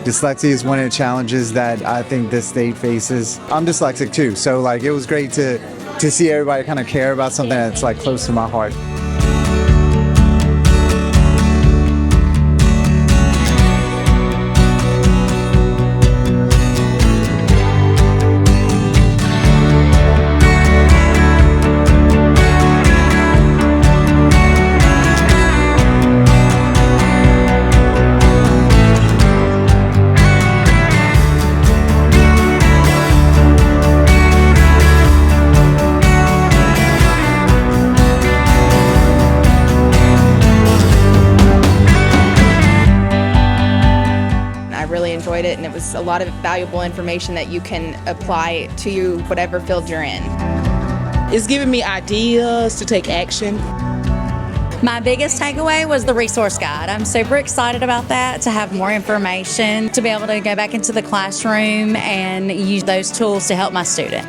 Dyslexia is one of the challenges that I think this state faces. I'm dyslexic too, so like it was great to see everybody kind of care about something that's like close to my heart. I really enjoyed it, and it was a lot of valuable information that you can apply to whatever field you're in. It's giving me ideas to take action. My biggest takeaway was the resource guide. I'm super excited about that, to have more information, to be able to go back into the classroom and use those tools to help my student.